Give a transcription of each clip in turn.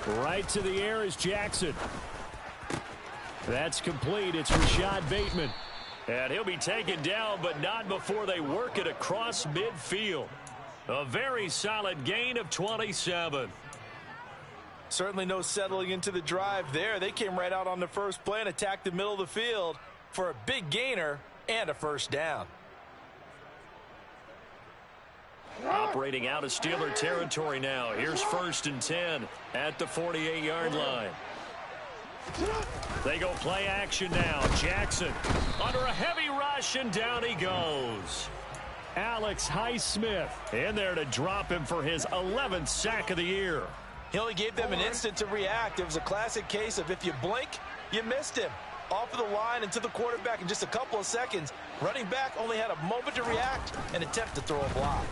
Right to the air is Jackson. That's complete. It's Rashad Bateman. And he'll be taken down, but not before they work it across midfield. A very solid gain of 27. Certainly no settling into the drive there. They came right out on the first play and attacked the middle of the field for a big gainer and a first down. Operating out of Steeler territory now. Here's 1st and 10 at the 48-yard line. They go play action now. Jackson under a heavy rush, and down he goes. Alex Highsmith in there to drop him for his 11th sack of the year. He only gave them an instant to react. It was a classic case of if you blink, you missed him. Off of the line and to the quarterback in just a couple of seconds. Running back only had a moment to react and attempt to throw a block.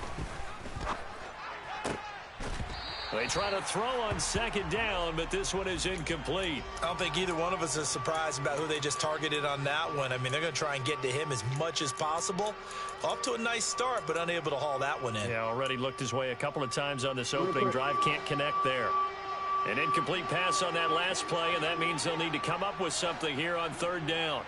They try to throw on 2nd down, but this one is incomplete. I don't think either one of us is surprised about who they just targeted on that one. I mean, they're going to try and get to him as much as possible. Off to a nice start, but unable to haul that one in. Yeah, already looked his way a couple of times on this opening drive. Can't connect there. An incomplete pass on that last play, and that means they'll need to come up with something here on 3rd down.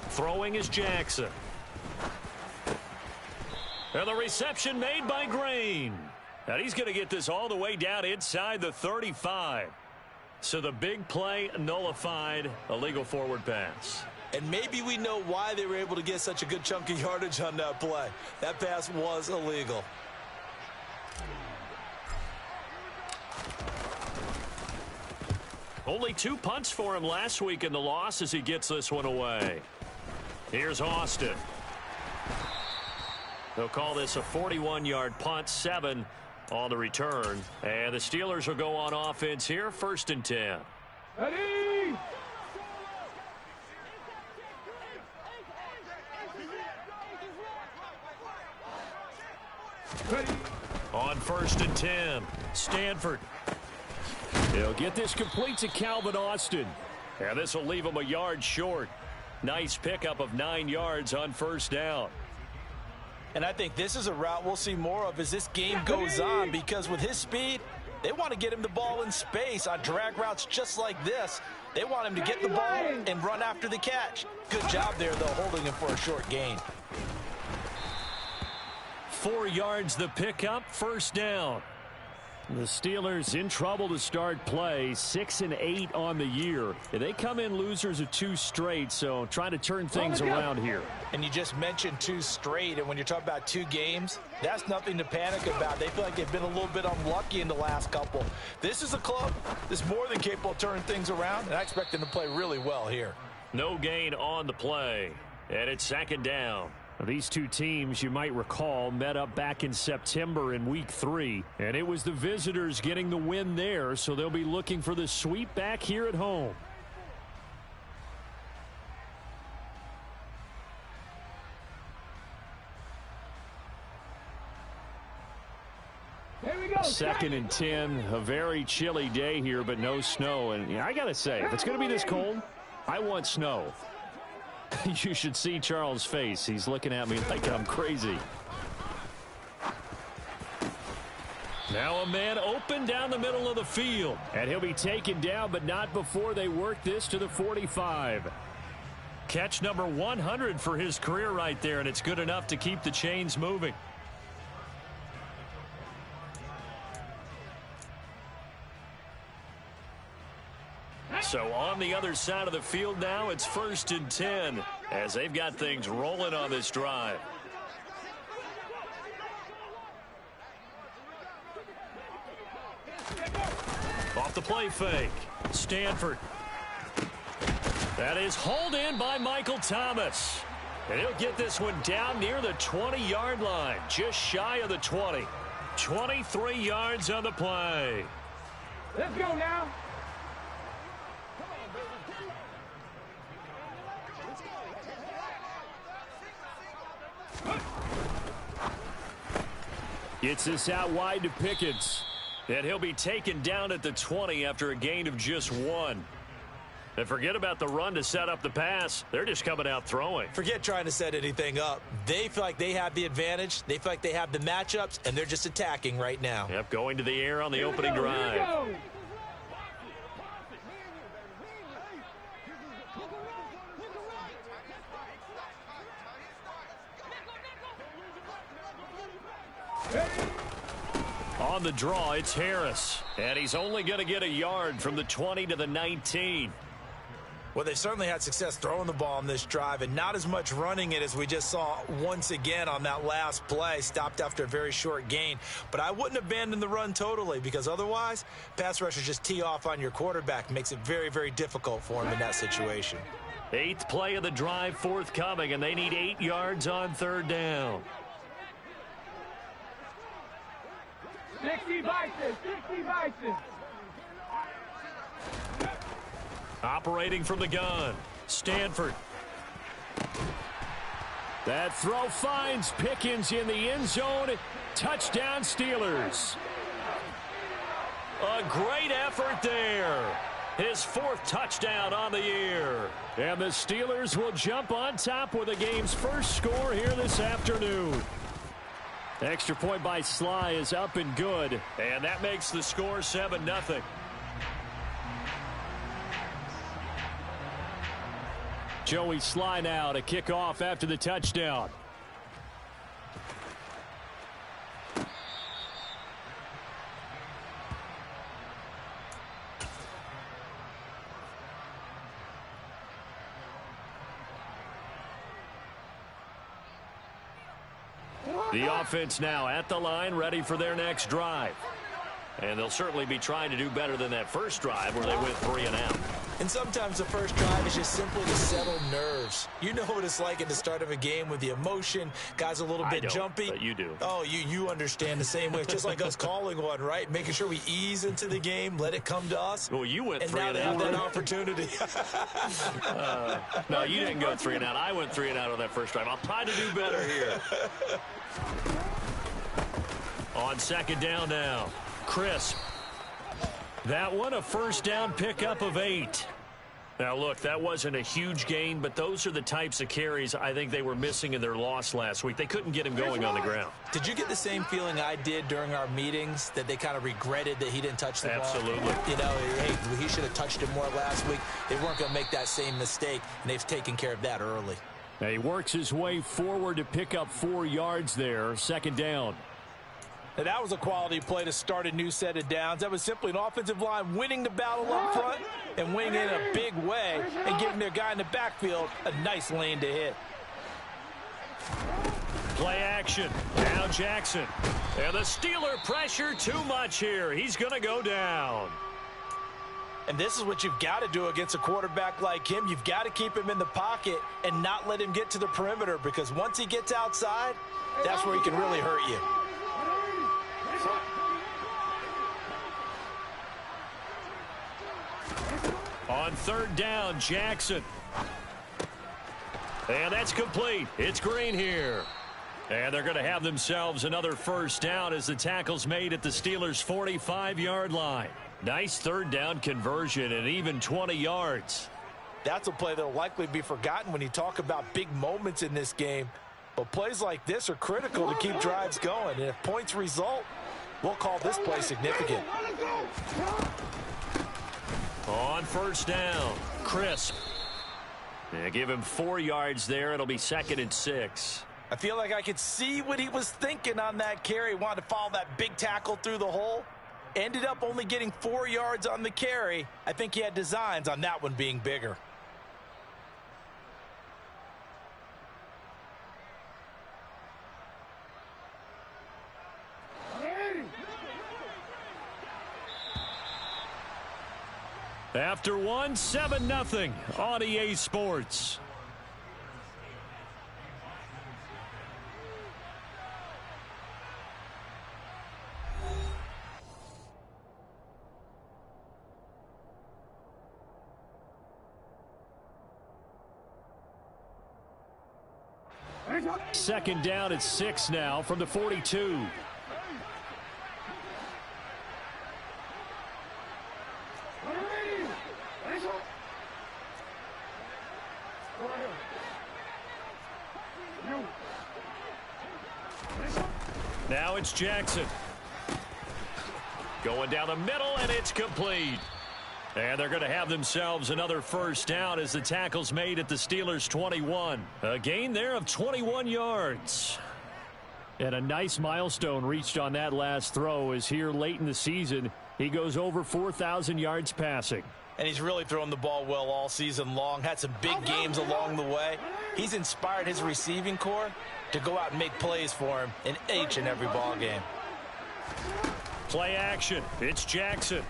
Throwing is Jackson. And the reception made by Green. And he's going to get this all the way down inside the 35. So the big play nullified, a legal forward pass. And maybe we know why they were able to get such a good chunk of yardage on that play. That pass was illegal. Only 2 punts for him last week in the loss as he gets this one away. Here's Austin. They'll call this a 41-yard punt, 7 on the return. And the Steelers will go on offense here, 1st and 10. Ready! On 1st and 10, Stanford. He'll get this complete to Calvin Austin. And this will leave him a yard short. Nice pickup of 9 yards on 1st down. And I think this is a route we'll see more of as this game goes on, because with his speed, they want to get him the ball in space on drag routes just like this. They want him to get the ball and run after the catch. Good job there, though, holding him for a short gain. 4 yards the pickup, 1st down. The Steelers in trouble to start play, 6-8 on the year. They come in losers of 2 straight, so trying to turn things around here. And you just mentioned 2 straight, and when you're talking about 2 games, that's nothing to panic about. They feel like they've been a little bit unlucky in the last couple. This is a club that's more than capable of turning things around, and I expect them to play really well here. No gain on the play, and it's 2nd down. These 2 teams, you might recall, met up back in September in Week 3, and it was the visitors getting the win there, so they'll be looking for the sweep back here at home. Here we go. 2nd and 10, a very chilly day here, but no snow. And I got to say, if it's going to be this cold, I want snow. You should see Charles' face. He's looking at me like I'm crazy. Now a man open down the middle of the field. And he'll be taken down, but not before they work this to the 45. Catch number 100 for his career right there, and it's good enough to keep the chains moving. So on the other side of the field now, it's 1st and 10 as they've got things rolling on this drive. Off the play fake, Stanford. That is hauled in by Michael Thomas. And he'll get this one down near the 20-yard line, just shy of the 20. 23 yards on the play. Let's go now. Gets this out wide to Pickens. And he'll be taken down at the 20 after a gain of just 1. And forget about the run to set up the pass. They're just coming out throwing. Forget trying to set anything up. They feel like they have the advantage. They feel like they have the matchups, and they're just attacking right now. Yep, going to the air on the opening drive. On the draw, it's Harris. And he's only going to get a yard from the 20 to the 19. Well, they certainly had success throwing the ball on this drive and not as much running it as we just saw once again on that last play. Stopped after a very short gain. But I wouldn't abandon the run totally because otherwise, pass rushers just tee off on your quarterback. Makes it very, very difficult for him in that situation. 8th play of the drive forthcoming, and they need 8 yards on 3rd down. 60 Bison, 60 Bison. Operating from the gun, Stanford. That throw finds Pickens in the end zone. Touchdown Steelers. A great effort there. His 4th touchdown on the year. And the Steelers will jump on top with the game's first score here this afternoon. Extra point by Sly is up and good. And that makes the score 7-0. Joey Sly now to kick off after the touchdown. The offense now at the line, ready for their next drive. And they'll certainly be trying to do better than that first drive where they went 3 and out. And sometimes the first drive is just simply to settle nerves. You know what it's like at the start of a game with the emotion. Guys a little bit jumpy. But you do. Oh, you understand the same way. It's just like us calling one, right? Making sure we ease into the game, let it come to us. Well, you went 3 and out. out. And now they have that opportunity. No, you didn't go 3 and out. I went 3 and out on that first drive. I'll try to do better here. On 2nd down now, Crisp. That one a first down pickup of 8. Now, look, that wasn't a huge gain, but those are the types of carries I think they were missing in their loss last week. They couldn't get him going on the ground. Did you get the same feeling I did during our meetings, that they kind of regretted that he didn't touch the ball? Absolutely. You know, hey, he should have touched it more last week. They weren't going to make that same mistake, and they've taken care of that early. Now he works his way forward to pick up 4 yards there, 2nd down. Now, that was a quality play to start a new set of downs. That was simply an offensive line winning the battle up front and winning in a big way and giving their guy in the backfield a nice lane to hit. Play action. Now Jackson. And the Steeler pressure too much here. He's going to go down. And this is what you've got to do against a quarterback like him. You've got to keep him in the pocket and not let him get to the perimeter, because once he gets outside, that's where he can really hurt you. On 3rd down, Jackson. And that's complete. It's Green here. And they're going to have themselves another first down as the tackle's made at the Steelers' 45-yard line. Nice 3rd down conversion and even 20 yards. That's a play that will likely be forgotten when you talk about big moments in this game. But plays like this are critical to keep drives going. And if points result, we'll call this play significant. On 1st down, Crisp. Yeah, give him 4 yards there. It'll be 2nd and 6. I feel like I could see what he was thinking on that carry. He wanted to follow that big tackle through the hole. Ended up only getting 4 yards on the carry. I think he had designs on that one being bigger. After 1, 7-0 on EA Sports. Second down at 6 now from the 42. Now it's Jackson. Going down the middle, and it's complete. And they're going to have themselves another first down as the tackle's made at the Steelers' 21. A gain there of 21 yards. And a nice milestone reached on that last throw as here late in the season, he goes over 4,000 yards passing. And he's really thrown the ball well all season long. Had some big games along the way. He's inspired his receiving corps to go out and make plays for him in each and every ball game. Play action. It's Jackson.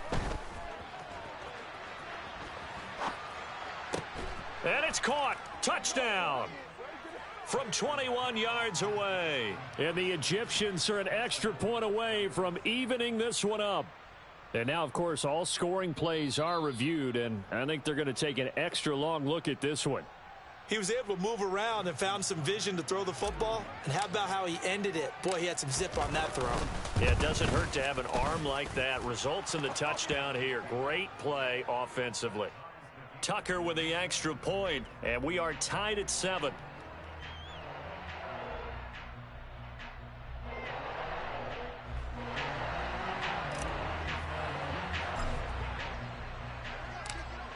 And it's caught. Touchdown. From 21 yards away. And the Egyptians are an extra point away from evening this one up. And now, of course, all scoring plays are reviewed, and I think they're going to take an extra long look at this one. He was able to move around and found some vision to throw the football. And how about how he ended it? Boy, he had some zip on that throw. Yeah, it doesn't hurt to have an arm like that. Results in the touchdown here. Great play offensively. Tucker with the extra point, and we are tied at 7.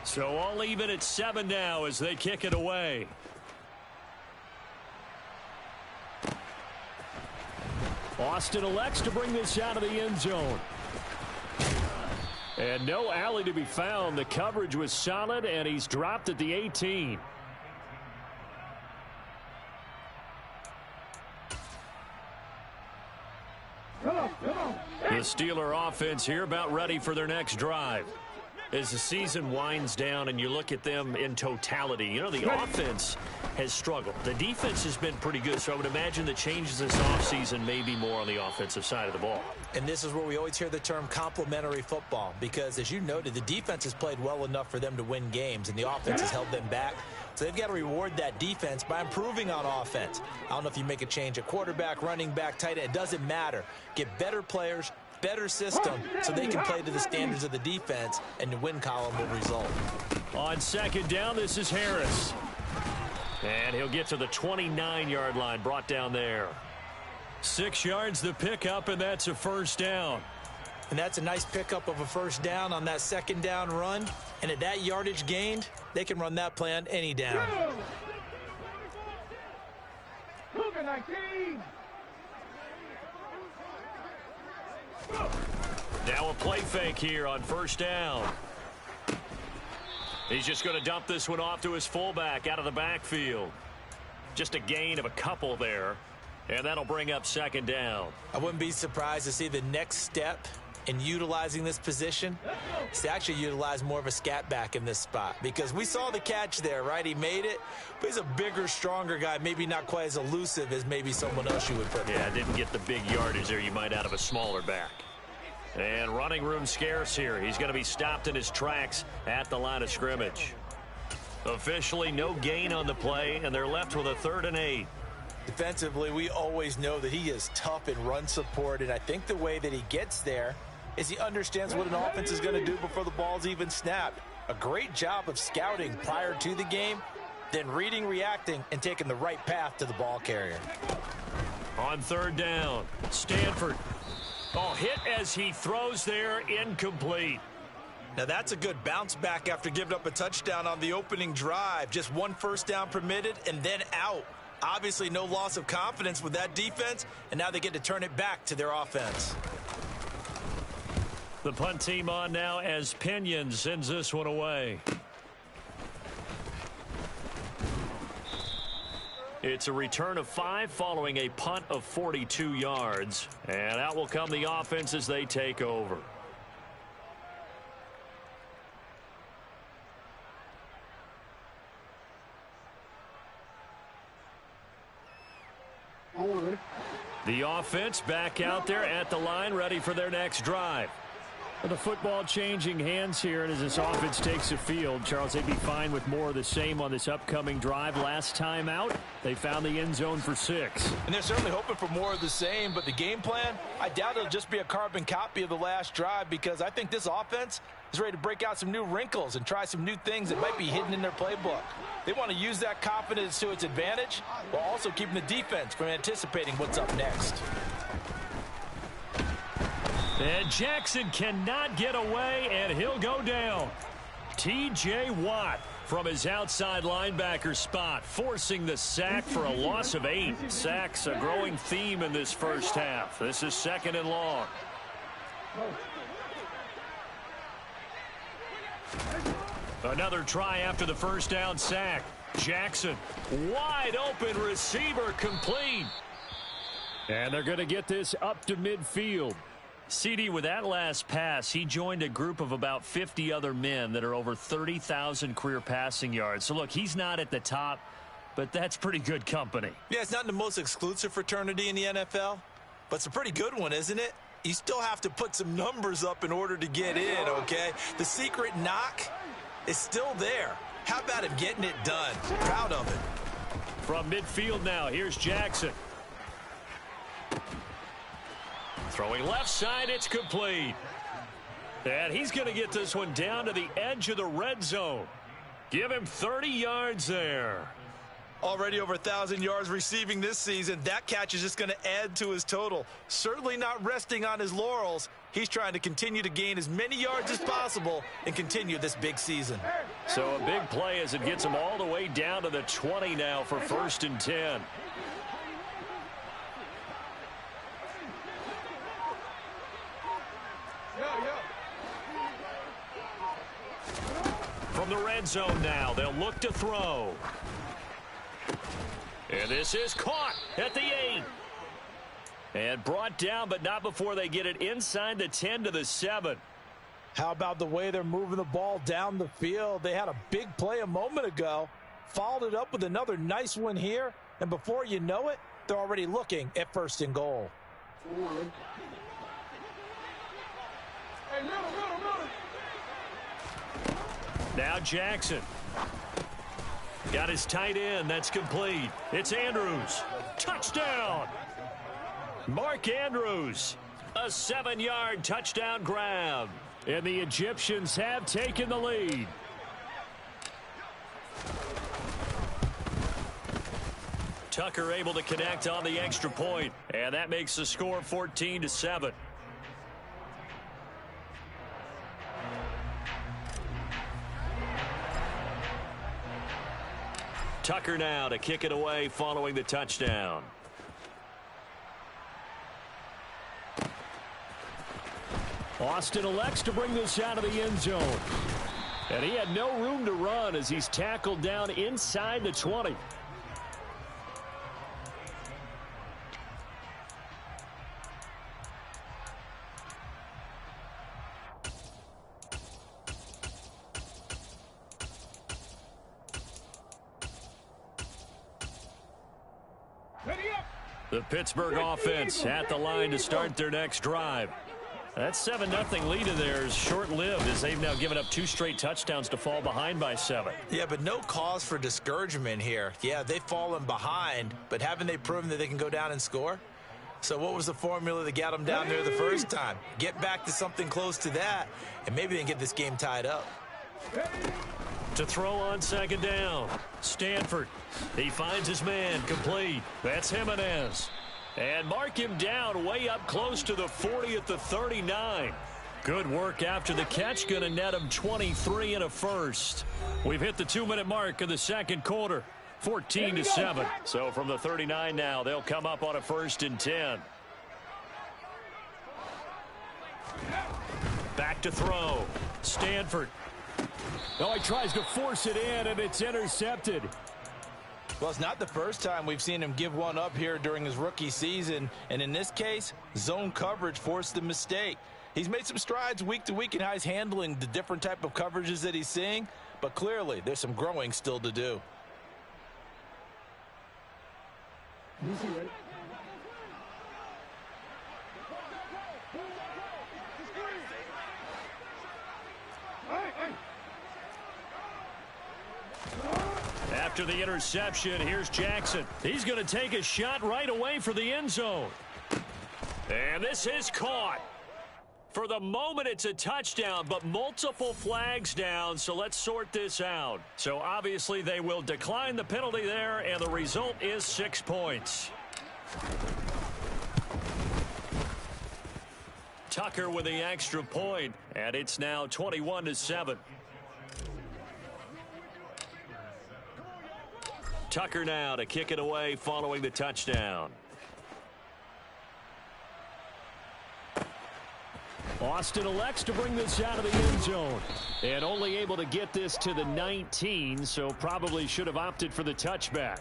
So all even at 7 now as they kick it away. Austin elects to bring this out of the end zone. And no alley to be found. The coverage was solid, and he's dropped at the 18. The Steeler offense here about ready for their next drive. As the season winds down and you look at them in totality, you know, the offense has struggled. The defense has been pretty good, so I would imagine the changes this offseason may be more on the offensive side of the ball. And this is where we always hear the term complementary football, because as you noted, the defense has played well enough for them to win games, and the offense has held them back. So they've got to reward that defense by improving on offense. I don't know if you make a change at quarterback, running back, tight end. It doesn't matter. Get better players, better system, so they can play to the standards of the defense, and the win column will result. On second down, this is Harris. And he'll get to the 29-yard line, brought down there. 6 yards the pickup, and that's a first down. And that's a nice pickup of a first down on that second down run. And at that yardage gained, they can run that play on any down. Cougar 19. Now a play fake here on first down. He's just going to dump this one off to his fullback out of the backfield. Just a gain of a couple there, and that'll bring up second down. I wouldn't be surprised to see the next step in utilizing this position is to actually utilize more of a scat back in this spot, because we saw the catch there, right? He made it, but he's a bigger, stronger guy, maybe not quite as elusive as maybe someone else you would put there. Yeah, didn't get the big yardage there you might out of a smaller back. And running room scarce here. He's going to be stopped in his tracks at the line of scrimmage. Officially no gain on the play, and they're left with a 3rd and 8. Defensively, we always know that he is tough in run support, and I think the way that he gets there is he understands what an offense is going to do before the ball's even snapped. A great job of scouting prior to the game, then reading, reacting, and taking the right path to the ball carrier. On 3rd down, Stanford. Oh, hit as he throws there, incomplete. Now that's a good bounce back after giving up a touchdown on the opening drive. Just one first down permitted and then out. Obviously no loss of confidence with that defense, and now they get to turn it back to their offense. The punt team on now as Pinion sends this one away. It's a return of 5 following a punt of 42 yards. And out will come the offense as they take over. The offense back out there at the line, ready for their next drive. The football changing hands here, and as this offense takes the field, Charles, they'd be fine with more of the same on this upcoming drive. Last time out, they found the end zone for 6. And they're certainly hoping for more of the same, but the game plan, I doubt it'll just be a carbon copy of the last drive, because I think this offense is ready to break out some new wrinkles and try some new things that might be hidden in their playbook. They want to use that confidence to its advantage while also keeping the defense from anticipating what's up next. And Jackson cannot get away, and he'll go down. T.J. Watt from his outside linebacker spot, forcing the sack for a loss of 8. Sacks a growing theme in this first half. This is 2nd and long. Another try after the first down sack. Jackson, wide open receiver, complete. And they're going to get this up to midfield. CD, with that last pass, he joined a group of about 50 other men that are over 30,000 career passing yards. So, look, he's not at the top, but that's pretty good company. Yeah, it's not the most exclusive fraternity in the NFL, but it's a pretty good one, isn't it? You still have to put some numbers up in order to get in, okay? The secret knock is still there. How about him getting it done? Proud of it. From midfield now, here's Jackson. Throwing left side, it's complete. And he's going to get this one down to the edge of the red zone. Give him 30 yards there. Already over 1,000 yards receiving this season. That catch is just going to add to his total. Certainly not resting on his laurels. He's trying to continue to gain as many yards as possible and continue this big season. So a big play as it gets him all the way down to the 20 now for 1st and 10. From the red zone now, they'll look to throw. And this is caught at the 8. And brought down, but not before they get it inside the 10 to the 7. How about the way they're moving the ball down the field? They had a big play a moment ago, followed it up with another nice one here, and before you know it, they're already looking at 1st and goal. Now Jackson. Got his tight end. That's complete. It's Andrews. Touchdown. Mark Andrews. A 7-yard touchdown grab. And the Egyptians have taken the lead. Tucker able to connect on the extra point. And that makes the score 14-7. Tucker now to kick it away following the touchdown. Austin elects to bring this out of the end zone. And he had no room to run as he's tackled down inside the 20. The Pittsburgh offense at the line to start their next drive. That 7-0 lead of theirs short-lived as they've now given up 2 straight touchdowns to fall behind by 7. Yeah, but no cause for discouragement here. Yeah, they've fallen behind, but haven't they proven that they can go down and score? So what was the formula that got them down there the first time? Get back to something close to that, and maybe they can get this game tied up. To throw on 2nd down. Stanford. He finds his man complete. That's Jimenez. And mark him down way up close to the 40 at the 39. Good work after the catch. Going to net him 23 and a first. We've hit the 2-minute mark of the second quarter. 14-7. So from the 39 now, they'll come up on a 1st and 10. Back to throw. Stanford. Oh, he tries to force it in, and it's intercepted. Well, it's not the first time we've seen him give one up here during his rookie season. And in this case, zone coverage forced the mistake. He's made some strides week to week in how he's handling the different type of coverages that he's seeing. But clearly, there's some growing still to do. After the interception, here's Jackson. He's going to take a shot right away for the end zone. And this is caught. For the moment, it's a touchdown, but multiple flags down, so let's sort this out. So obviously they will decline the penalty there, and the result is 6 points. Tucker with the extra point, and it's now 21-7. Tucker now to kick it away following the touchdown. Austin elects to bring this out of the end zone. And only able to get this to the 19, so probably should have opted for the touchback.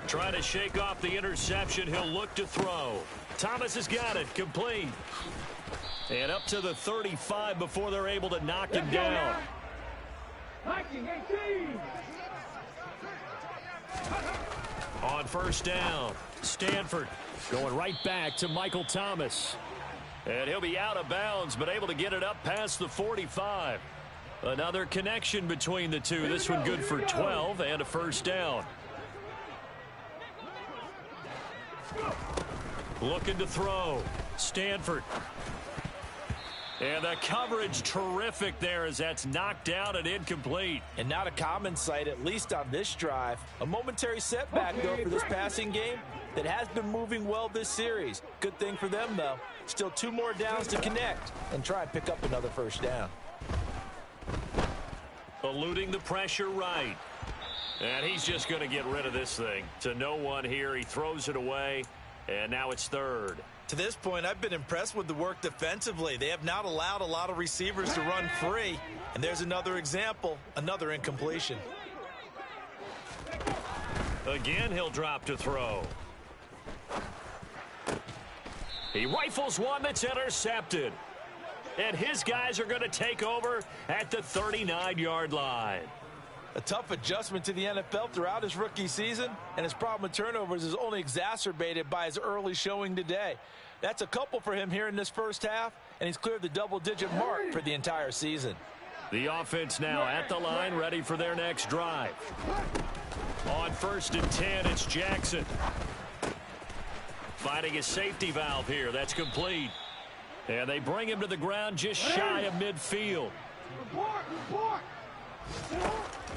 Trying to shake off the interception. He'll look to throw. Thomas has got it. Complete. And up to the 35 before they're able to knock him down. 19-18. On first down, Stanford going right back to Michael Thomas. And he'll be out of bounds, but able to get it up past the 45. Another connection between the two. This one good for 12 and a first down. Looking to throw. Stanford. And the coverage terrific there as that's knocked down and incomplete. And not a common sight, at least on this drive. A momentary setback, though, for this passing game that has been moving well this series. Good thing for them, though. Still 2 more downs to connect and try and pick up another first down. Eluding the pressure right. And he's just going to get rid of this thing. To no one here. He throws it away. And now it's third. To this point, I've been impressed with the work defensively. They have not allowed a lot of receivers to run free. And there's another example, another incompletion. Again, he'll drop to throw. He rifles one that's intercepted. And his guys are going to take over at the 39-yard line. A tough adjustment to the NFL throughout his rookie season, and his problem with turnovers is only exacerbated by his early showing today. That's a couple for him here in this first half, and he's cleared the double-digit mark for the entire season. The offense now at the line, ready for their next drive. On 1st and 10, it's Jackson. Finding a safety valve here. That's complete. And they bring him to the ground just shy of midfield.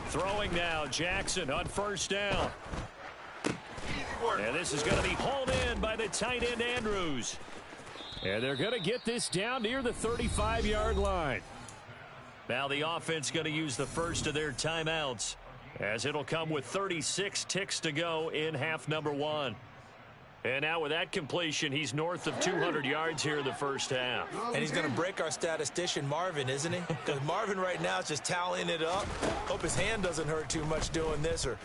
Throwing now, Jackson on first down. And this is going to be hauled in by the tight end, Andrews. And they're going to get this down near the 35-yard line. Now the offense going to use the first of their timeouts, as it'll come with 36 ticks to go in half number 1. And now with that completion, he's north of 200 yards here in the first half. And he's going to break our statistician, Marvin, isn't he? Because Marvin right now is just tallying it up. Hope his hand doesn't hurt too much doing this or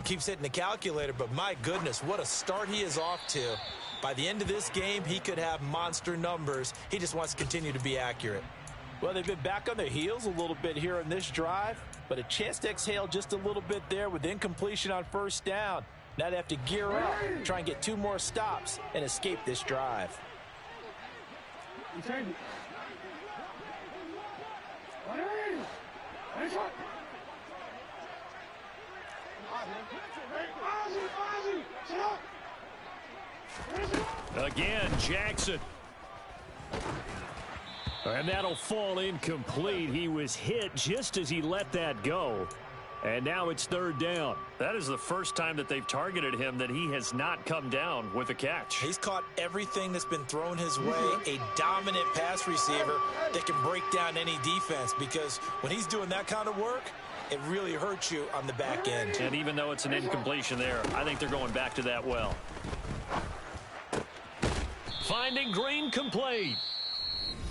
keeps hitting the calculator. But my goodness, what a start he is off to. By the end of this game, he could have monster numbers. He just wants to continue to be accurate. Well, they've been back on their heels a little bit here in this drive, but a chance to exhale just a little bit there with incompletion on first down. Now they have to gear up, try and get 2 more stops, and escape this drive. Again, Jackson. And that'll fall incomplete. He was hit just as he let that go. And now it's third down. That is the first time that they've targeted him that he has not come down with a catch. He's caught everything that's been thrown his way. A dominant pass receiver that can break down any defense, because when he's doing that kind of work, it really hurts you on the back end. And even though it's an incompletion there, I think they're going back to that well. Finding Green complete.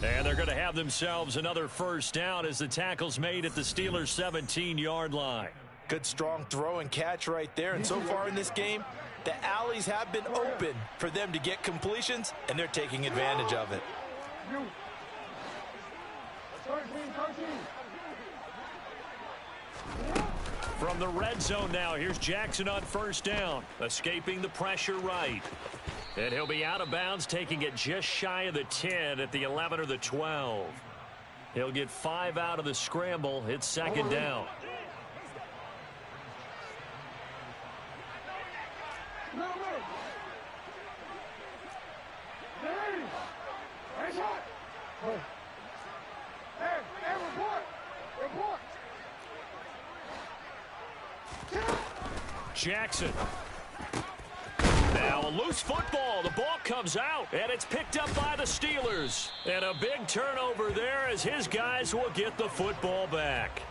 And they're going to have themselves another first down as the tackle's made at the Steelers' 17-yard line. Good strong throw and catch right there. And so far in this game, the alleys have been open for them to get completions, and they're taking advantage of it. From the red zone now, here's Jackson on first down, escaping the pressure right. And he'll be out of bounds, taking it just shy of the 10 at the 11 or the 12. He'll get 5 out of the scramble. It's second down. Hey, report. Jackson. Now a loose football. The ball comes out, and it's picked up by the Steelers. And a big turnover there as his guys will get the football back.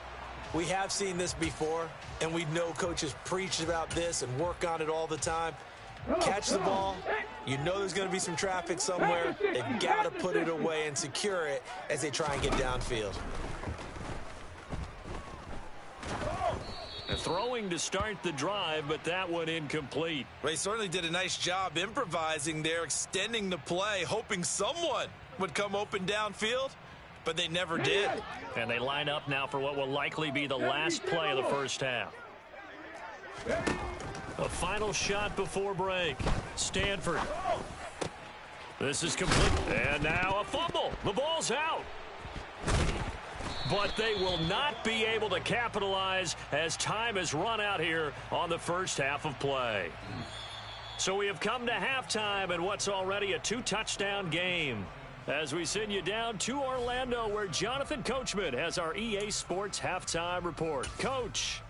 We have seen this before, and we know coaches preach about this and work on it all the time. Catch the ball. You know there's going to be some traffic somewhere. They've got to put it away and secure it as they try and get downfield. Throwing to start the drive, but that one incomplete. They certainly did a nice job improvising there, extending the play, hoping someone would come open downfield, but they never did. And they line up now for what will likely be the last play of the first half. A final shot before break. Stanford. This is complete. And now a fumble. The ball's out. But they will not be able to capitalize as time has run out here on the first half of play. So we have come to halftime in what's already a 2-touchdown game. As we send you down to Orlando, where Jonathan Coachman has our EA Sports halftime report. Coach.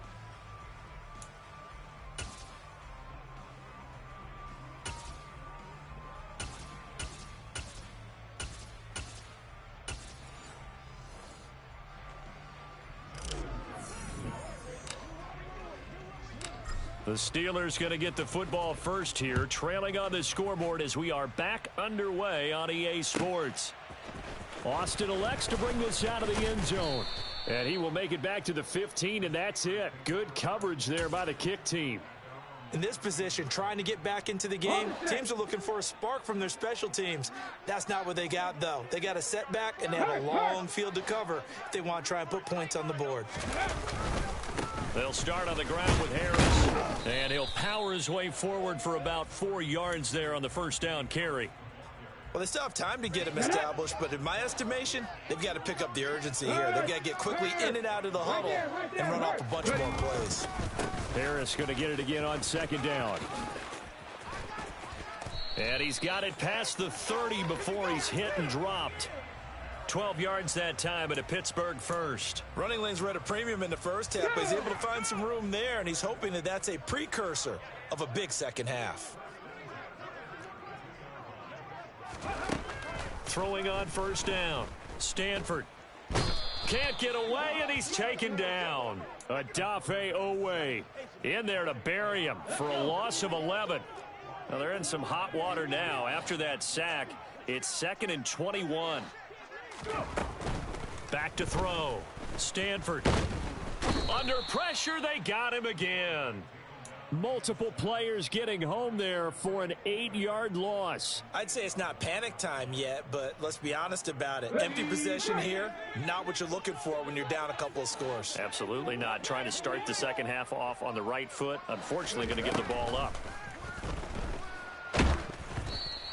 The Steelers going to get the football first here, trailing on the scoreboard as we are back underway on EA Sports. Austin elects to bring this out of the end zone. And he will make it back to the 15, and that's it. Good coverage there by the kick team. In this position, trying to get back into the game, teams are looking for a spark from their special teams. That's not what they got, though. They got a setback, and they have a long field to cover if they want to try and put points on the board. They'll start on the ground with Harris, and he'll power his way forward for about 4 yards there on the first down carry. Well, they still have time to get him established, but in my estimation, they've got to pick up the urgency here. They've got to get quickly in and out of the huddle and run off a bunch more plays. Harris going to get it again on second down. And he's got it past the 30 before he's hit and dropped. 12 yards that time at a Pittsburgh first. Running lanes were at a premium in the first half, but he's able to find some room there, and he's hoping that that's a precursor of a big second half. Throwing on first down. Stanford can't get away, and he's taken down. Odafe Oweh in there to bury him for a loss of 11. Now they're in some hot water now. After that sack, it's 2nd and 21. Back to throw. Stanford. Under pressure, they got him again. Multiple players getting home there for an 8-yard loss. I'd say it's not panic time yet, but let's be honest about it. Empty possession here, not what you're looking for when you're down a couple of scores. Absolutely not. Trying to start the second half off on the right foot. Unfortunately, going to give the ball up.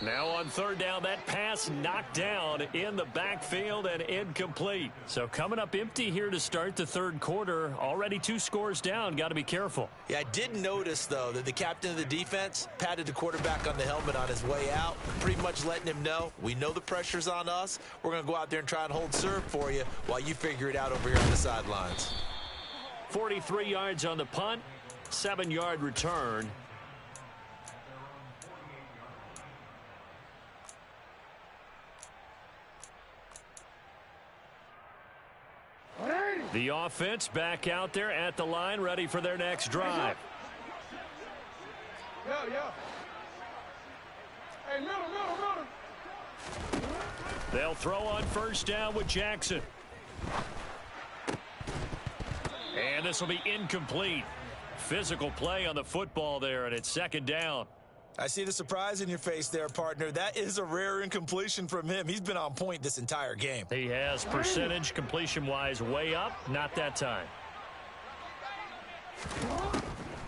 Now on third down, that pass knocked down in the backfield and incomplete. So coming up empty here to start the third quarter. Already 2 scores down. Got to be careful. Yeah, I did notice, though, that the captain of the defense patted the quarterback on the helmet on his way out, pretty much letting him know, we know the pressure's on us. We're going to go out there and try and hold serve for you while you figure it out over here on the sidelines. 43 yards on the punt, 7-yard return. The offense back out there at the line, ready for their next drive. Yeah. Hey, middle. They'll throw on first down with Jackson. And this will be incomplete. Physical play on the football there, and it's 2nd down. I see the surprise in your face there, partner. That is a rare incompletion from him. He's been on point this entire game. He has percentage completion-wise way up. Not that time.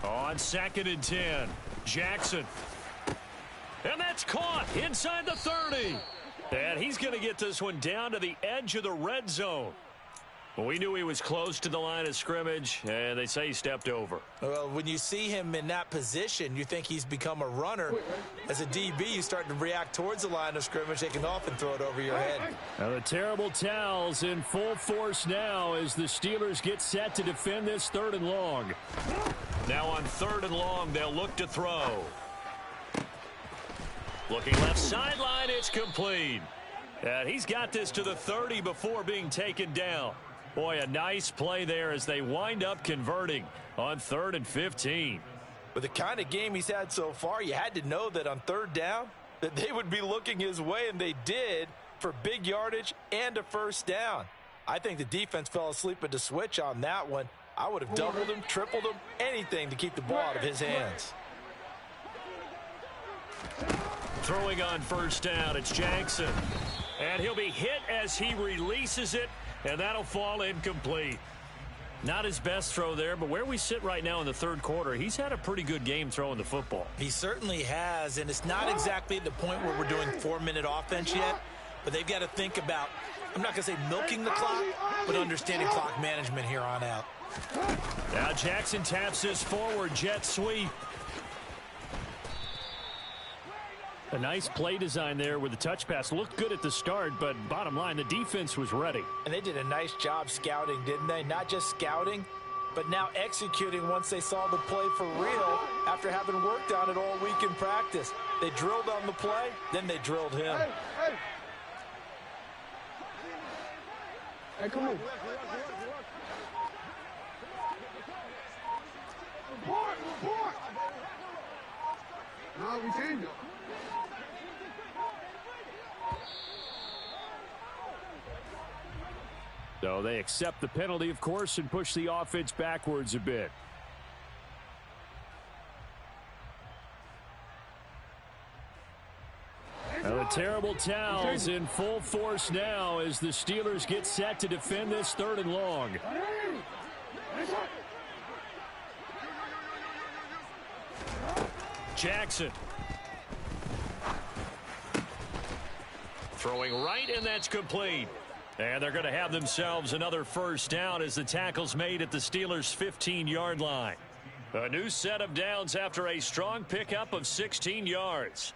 On 2nd and 10, Jackson. And that's caught inside the 30. And he's going to get this one down to the edge of the red zone. Well, we knew he was close to the line of scrimmage, and they say he stepped over. Well, when you see him in that position, you think he's become a runner. As a DB, you start to react towards the line of scrimmage. They can often throw it over your head. Now the terrible towels in full force now as the Steelers get set to defend this 3rd and long. Now on 3rd and long, they'll look to throw. Looking left sideline, it's complete. And he's got this to the 30 before being taken down. Boy, a nice play there as they wind up converting on 3rd and 15. With the kind of game he's had so far, you had to know that on 3rd down that they would be looking his way, and they did, for big yardage and a 1st down. I think the defense fell asleep at the switch on that one. I would have doubled him, tripled him, anything to keep the ball out of his hands. Throwing on 1st down, it's Jackson. And he'll be hit as he releases it, and that'll fall incomplete. Not his best throw there, but where we sit right now in the 3rd quarter, he's had a pretty good game throwing the football. He certainly has, and it's not exactly at the point where we're doing 4-minute offense yet, but they've got to think about, I'm not going to say milking the clock, but understanding clock management here on out. Now Jackson taps his forward jet sweep. A nice play design there with the touch pass. Looked good at the start, but bottom line, the defense was ready. And they did a nice job scouting, didn't they? Not just scouting, but now executing once they saw the play for real after having worked on it all week in practice. They drilled on the play, then they drilled him. Hey, come on. Report. No, we changed it. So they accept the penalty, of course, and push the offense backwards a bit. Now the terrible towels in full force now as the Steelers get set to defend this 3rd and long. Jackson. Throwing right, and that's complete. And they're going to have themselves another 1st down as the tackle's made at the Steelers' 15-yard line. A new set of downs after a strong pickup of 16 yards.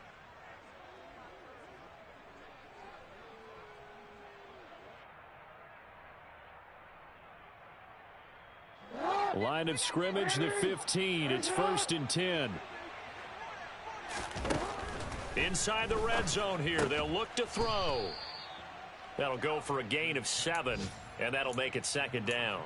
Line of scrimmage, the 15. It's 1st and 10. Inside the red zone here, they'll look to throw. That'll go for a gain of 7, and that'll make it 2nd down.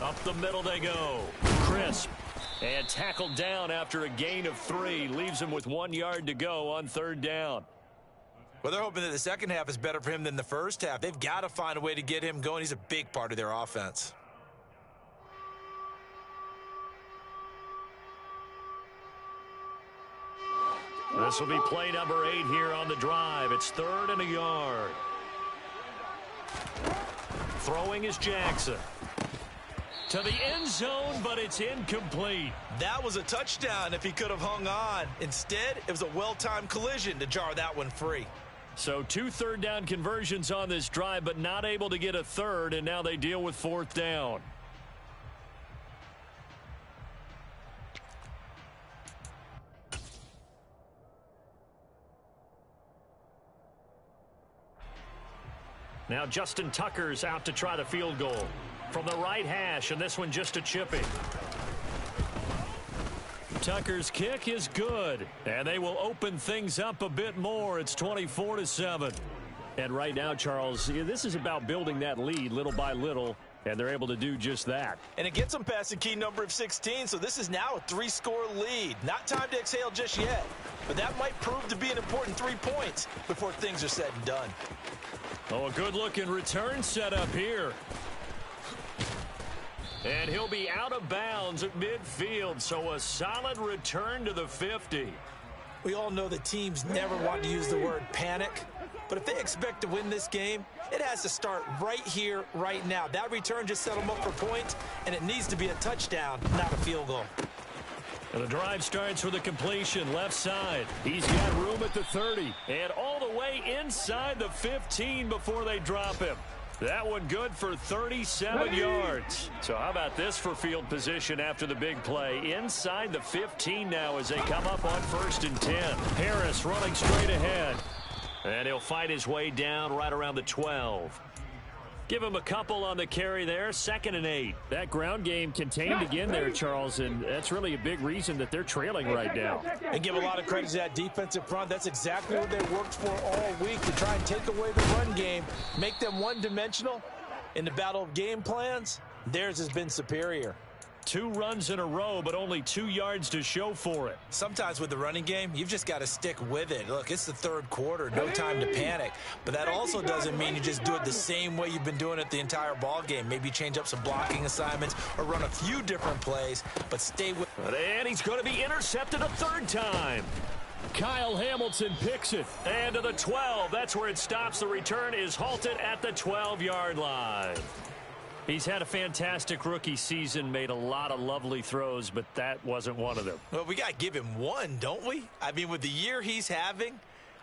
Up the middle they go. Crisp. And tackled down after a gain of 3. Leaves him with 1 yard to go on 3rd down. Well, they're hoping that the second half is better for him than the first half. They've got to find a way to get him going. He's a big part of their offense. This will be play number 8 here on the drive. It's 3rd and a yard. Throwing is Jackson. To the end zone, but it's incomplete. That was a touchdown if he could have hung on. Instead, it was a well-timed collision to jar that one free. So 2 third down conversions on this drive, but not able to get a 3rd, and now they deal with 4th down. Now Justin Tucker's out to try the field goal from the right hash, and this one just a chipping. Tucker's kick is good, and they will open things up a bit more. It's 24-7. And right now, Charles, this is about building that lead little by little, and they're able to do just that. And it gets them past the key number of 16, so this is now a 3-score lead. Not time to exhale just yet, but that might prove to be an important 3 points before things are said and done. Oh, a good-looking return setup here. And he'll be out of bounds at midfield, so a solid return to the 50. We all know that teams never want to use the word panic, but if they expect to win this game, it has to start right here, right now. That return just set them up for points, and it needs to be a touchdown, not a field goal. And the drive starts with a completion left side. He's got room at the 30 and all the way inside the 15 before they drop him. That one good for 37 yards. So how about this for field position after the big play? Inside the 15 now as they come up on 1st and 10. Harris running straight ahead. And he'll fight his way down right around the 12. Give him a couple on the carry there. 2nd and 8. That ground game contained again there, Charles, and that's really a big reason that they're trailing right now. And give a lot of credit to that defensive front. That's exactly what they worked for all week, to try and take away the run game, make them one-dimensional. In the battle of game plans, theirs has been superior. 2 runs in a row, but only 2 yards to show for it. Sometimes with the running game, you've just got to stick with it. Look, it's the 3rd quarter, no time to panic. But that also doesn't mean you just do it the same way you've been doing it the entire ball game. Maybe change up some blocking assignments or run a few different plays, but stay with it. And he's going to be intercepted a 3rd time. Kyle Hamilton picks it. And to the 12. That's where it stops. The return is halted at the 12-yard line. He's had a fantastic rookie season, made a lot of lovely throws, but that wasn't one of them. Well, we got to give him one, don't we? I mean, with the year he's having,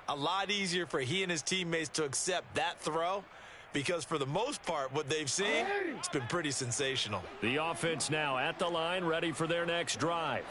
a lot easier for he and his teammates to accept that throw, because for the most part, what they've seen, it's been pretty sensational. The offense now at the line, ready for their next drive.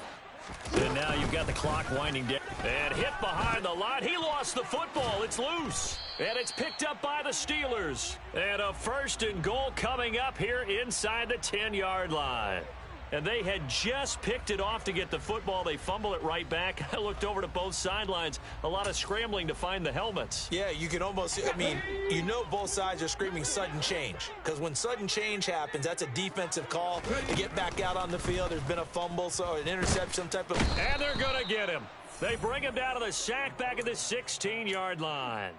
And now you've got the clock winding down. And hit behind the line. He lost the football. It's loose. And it's picked up by the Steelers. And a 1st and goal coming up here inside the 10-yard line. And they had just picked it off to get the football. They fumble it right back. I looked over to both sidelines. A lot of scrambling to find the helmets. Yeah, you can almost, I mean, you know both sides are screaming sudden change. Because when sudden change happens, that's a defensive call to get back out on the field. There's been a fumble, so an interception, some type of... And they're going to get him. They bring him down to the sack back at the 16-yard line.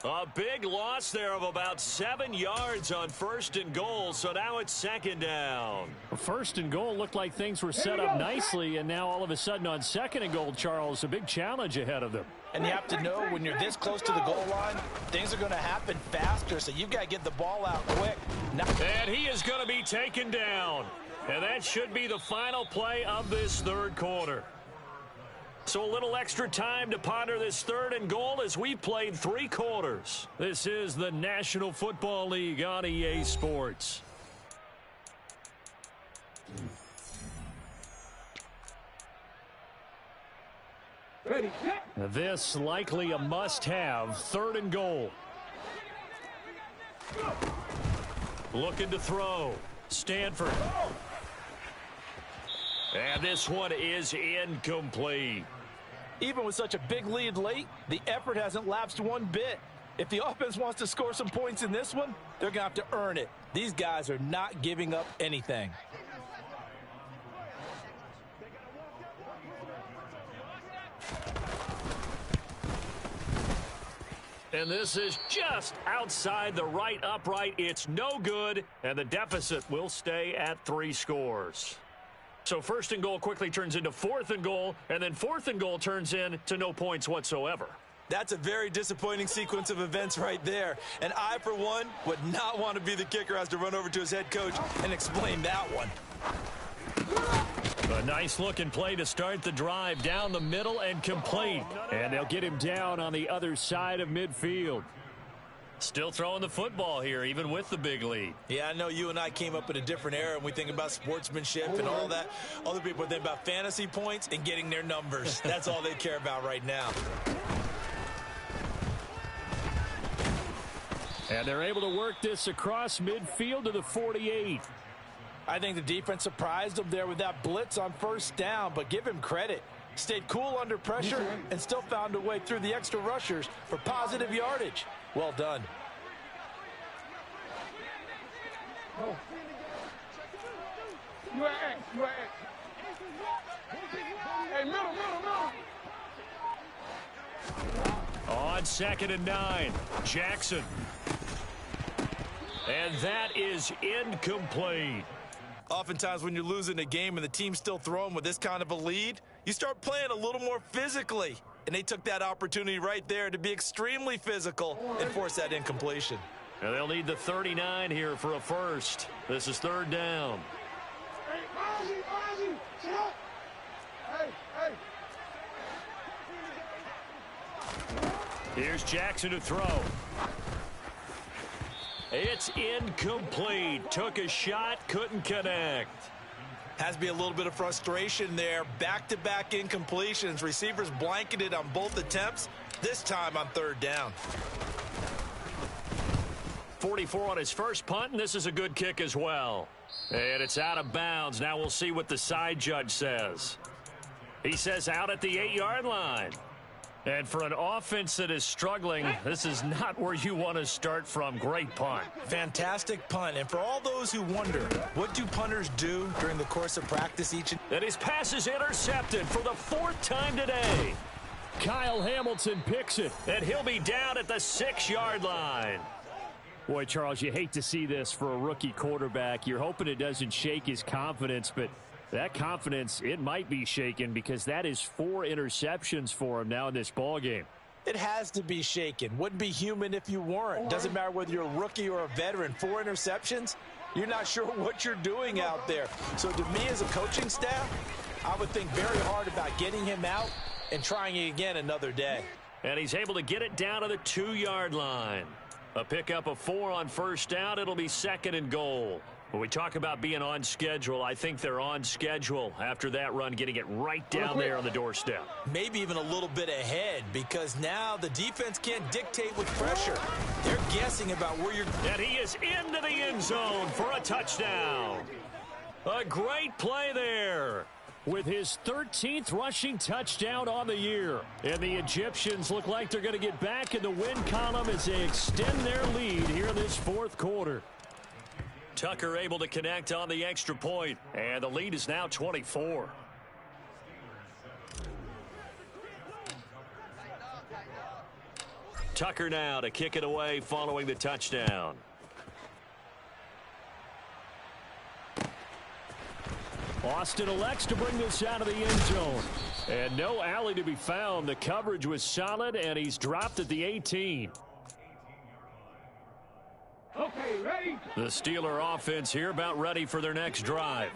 A big loss there of about 7 yards on 1st and goal, so now it's 2nd down. 1st and goal looked like things were set up nicely, and now all of a sudden on 2nd and goal, Charles, a big challenge ahead of them. And you have to know when you're this close to the goal line, things are going to happen faster, so you've got to get the ball out quick. And he is going to be taken down. And that should be the final play of this 3rd quarter. So a little extra time to ponder this 3rd and goal as we played 3 quarters. This is the National Football League on EA Sports. Ready. This likely a must-have 3rd and goal. Looking to throw. Stanford. And this one is incomplete. Even with such a big lead late, the effort hasn't lapsed one bit. If the offense wants to score some points in this one, they're going to have to earn it. These guys are not giving up anything. And this is just outside the right upright. It's no good, and the deficit will stay at 3 scores. So 1st and goal quickly turns into 4th and goal, and then 4th and goal turns into no points whatsoever. That's a very disappointing sequence of events right there. And I, for one, would not want to be the kicker who has to run over to his head coach and explain that one. A nice-looking play to start the drive down the middle and complete. And they'll get him down on the other side of midfield. Still throwing the football here, even with the big lead. Yeah, I know you and I came up in a different era, and we think about sportsmanship and all that. Other people think about fantasy points and getting their numbers. That's all they care about right now. And they're able to work this across midfield to the 48. I think the defense surprised them there with that blitz on 1st down, but give him credit. Stayed cool under pressure and still found a way through the extra rushers for positive yardage. Well done. Oh. You at X. You at X. Hey, middle. On 2nd and 9, Jackson. And that is incomplete. Oftentimes when you're losing a game and the team's still throwing with this kind of a lead, you start playing a little more physically. And they took that opportunity right there to be extremely physical and force that incompletion. And they'll need the 39 here for a first. This is third down. Here's Jackson to throw. It's incomplete. Took a shot, couldn't connect. Has to be a little bit of frustration there. Back-to-back incompletions. Receivers blanketed on both attempts, this time on third down. 44 on his first punt, and this is a good kick as well. And it's out of bounds. Now we'll see what the side judge says. He says out at the 8-yard line. And for an offense that is struggling, this is not where you want to start from. Great punt. Fantastic punt. And for all those who wonder, what do punters do during the course of practice each and his pass is intercepted for the 4th time today. Kyle Hamilton picks it, and he'll be down at the 6-yard line. Boy, Charles, you hate to see this for a rookie quarterback. You're hoping it doesn't shake his confidence, but that confidence, it might be shaken because that is 4 interceptions for him now in this ballgame. It has to be shaken. Wouldn't be human if you weren't. Doesn't matter whether you're a rookie or a veteran. 4 interceptions, you're not sure what you're doing out there. So to me as a coaching staff, I would think very hard about getting him out and trying it again another day. And he's able to get it down to the 2-yard line. A pickup of 4 on first down. It'll be 2nd and goal. When we talk about being on schedule, I think they're on schedule after that run, getting it right down there on the doorstep. Maybe even a little bit ahead because now the defense can't dictate with pressure. They're guessing about where you're. And he is into the end zone for a touchdown. A great play there with his 13th rushing touchdown on the year. And the Egyptians look like they're going to get back in the win column as they extend their lead here in this 4th quarter. Tucker able to connect on the extra point, and the lead is now 24. Tucker now to kick it away following the touchdown. Austin elects to bring this out of the end zone. And no alley to be found. The coverage was solid, and he's dropped at the 18. Okay, ready? The Steeler offense here about ready for their next drive.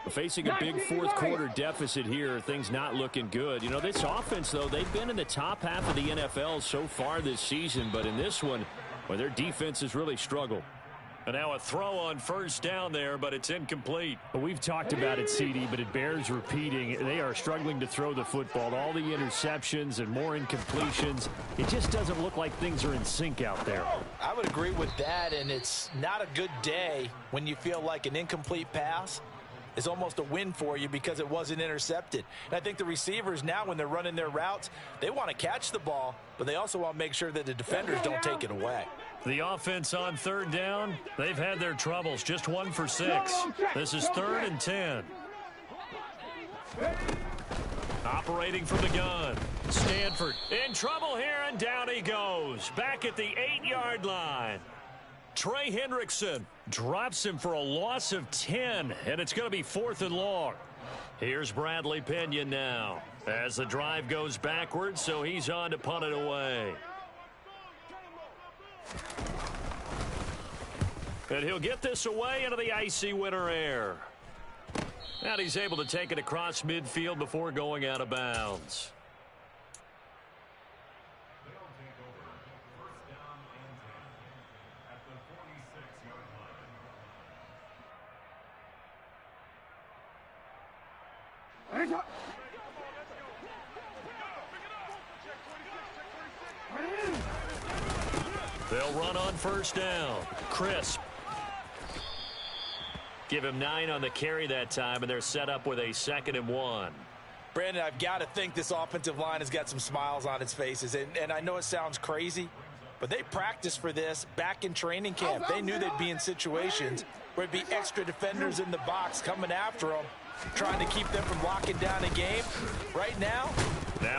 Facing a big 4th quarter deficit here, things not looking good. You know, this offense, though, they've been in the top half of the NFL so far this season, but in this one, well, their defense has really struggled. And now a throw on first down there, but it's incomplete. We've talked about it, CD, but it bears repeating. They are struggling to throw the football. All the interceptions and more incompletions. It just doesn't look like things are in sync out there. I would agree with that, and it's not a good day when you feel like an incomplete pass is almost a win for you because it wasn't intercepted. And I think the receivers now, when they're running their routes, they want to catch the ball, but they also want to make sure that the defenders don't take it away. The offense on third down, they've had their troubles. Just 1 for 6. This is 3rd and 10. Operating from the gun. Stanford in trouble here, and down he goes. Back at the 8-yard line. Trey Hendrickson drops him for a loss of 10, and it's going to be 4th and long. Here's Bradley Pinion now as the drive goes backwards, so he's on to punt it away. And he'll get this away into the icy winter air. And he's able to take it across midfield before going out of bounds. They'll run on first down. Crisp. Give him 9 on the carry that time, and they're set up with a 2nd and 1. Brandon, I've got to think this offensive line has got some smiles on its faces. And I know it sounds crazy, but they practiced for this back in training camp. They knew they'd be in situations where it'd be extra defenders in the box coming after them, trying to keep them from locking down a game. Right now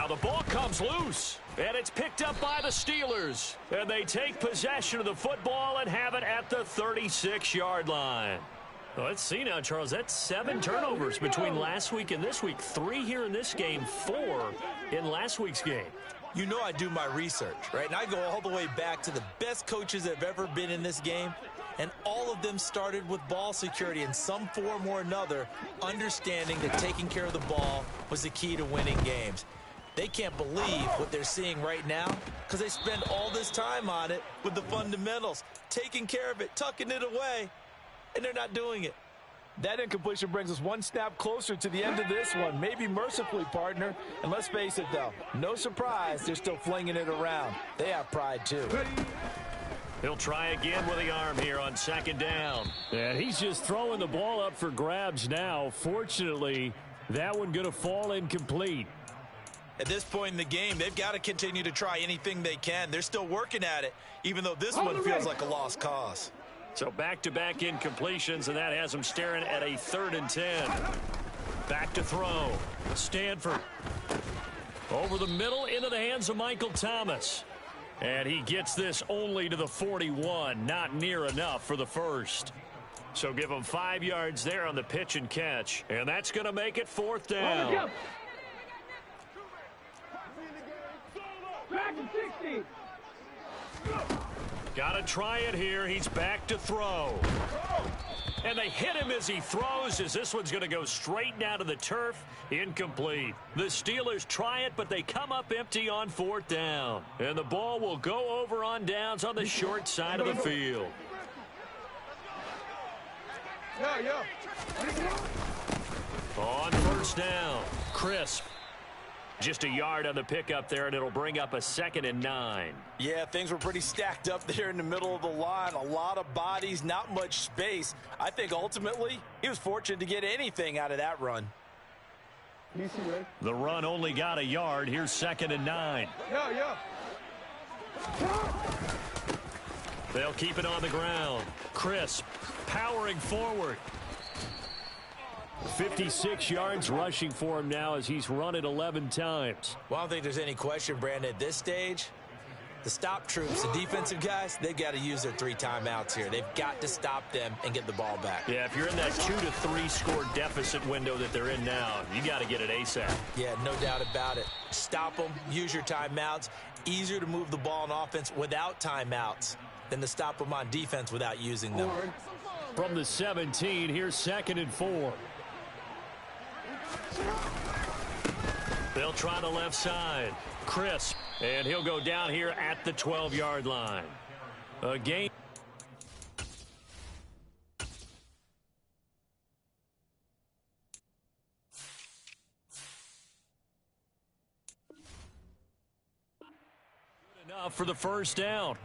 the ball comes loose, and it's picked up by the Steelers. And they take possession of the football and have it at the 36-yard line. Let's see now, Charles. That's 7 turnovers between last week and this week. 3 here in this game, 4 in last week's game. You know I do my research, right? And I go all the way back to the best coaches that have ever been in this game. And all of them started with ball security in some form or another, understanding that taking care of the ball was the key to winning games. They can't believe what they're seeing right now because they spend all this time on it with the fundamentals, taking care of it, tucking it away, and they're not doing it. That incompletion brings us one snap closer to the end of this one. Maybe mercifully, partner. And let's face it, though, no surprise, they're still flinging it around. They have pride, too. He'll try again with the arm here on 2nd down. And he's just throwing the ball up for grabs now. Fortunately, that one going to fall incomplete. At this point in the game, they've got to continue to try anything they can. They're still working at it, even though this one feels like a lost cause. So back-to-back incompletions, and that has them staring at a 3rd and 10. Back to throw. Stanford. Over the middle, into the hands of Michael Thomas. And he gets this only to the 41. Not near enough for the first. So give him 5 yards there on the pitch and catch. And that's going to make it 4th down. Back to 60. Got to try it here. He's back to throw. And they hit him as he throws, as this one's going to go straight down to the turf. Incomplete. The Steelers try it, but they come up empty on 4th down. And the ball will go over on downs on the short side of the field. On 1st down, Crisp. Just a yard on the pickup there, and it'll bring up a 2nd and 9. Yeah, things were pretty stacked up there in the middle of the line. A lot of bodies, not much space. I think ultimately he was fortunate to get anything out of that run. The run only got a yard. Here's 2nd and 9. They'll keep it on the ground. Crisp powering forward. 56 yards rushing for him now as he's run it 11 times. Well, I don't think there's any question, Brandon, at this stage. The stop troops, the defensive guys, they've got to use their 3 timeouts here. They've got to stop them and get the ball back. Yeah, if you're in that 2 to 3 score deficit window that they're in now, you got to get it ASAP. Yeah, no doubt about it. Stop them, use your timeouts. Easier to move the ball on offense without timeouts than to stop them on defense without using them. From the 17, here's 2nd and 4. They'll try the left side. Crisp. And he'll go down here at the 12-yard line. Again. Good enough for the 1st down.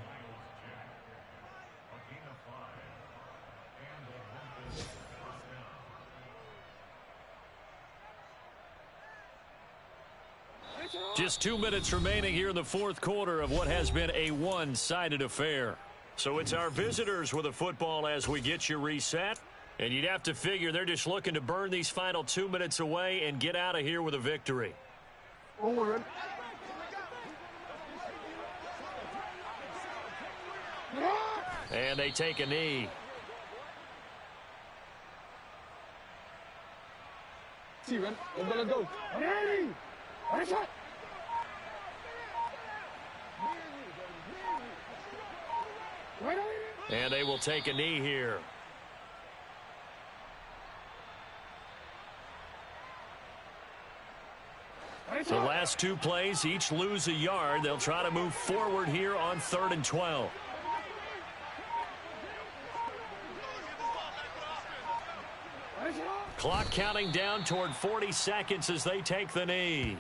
Just 2 minutes remaining here in the 4th quarter of what has been a one-sided affair. So it's our visitors with the football as we get you reset. And you'd have to figure they're just looking to burn these final 2 minutes away and get out of here with a victory. And they take a knee. And they will take a knee here. The last 2 plays, each lose a yard. They'll try to move forward here on 3rd and 12. Clock counting down toward 40 seconds as they take the knee.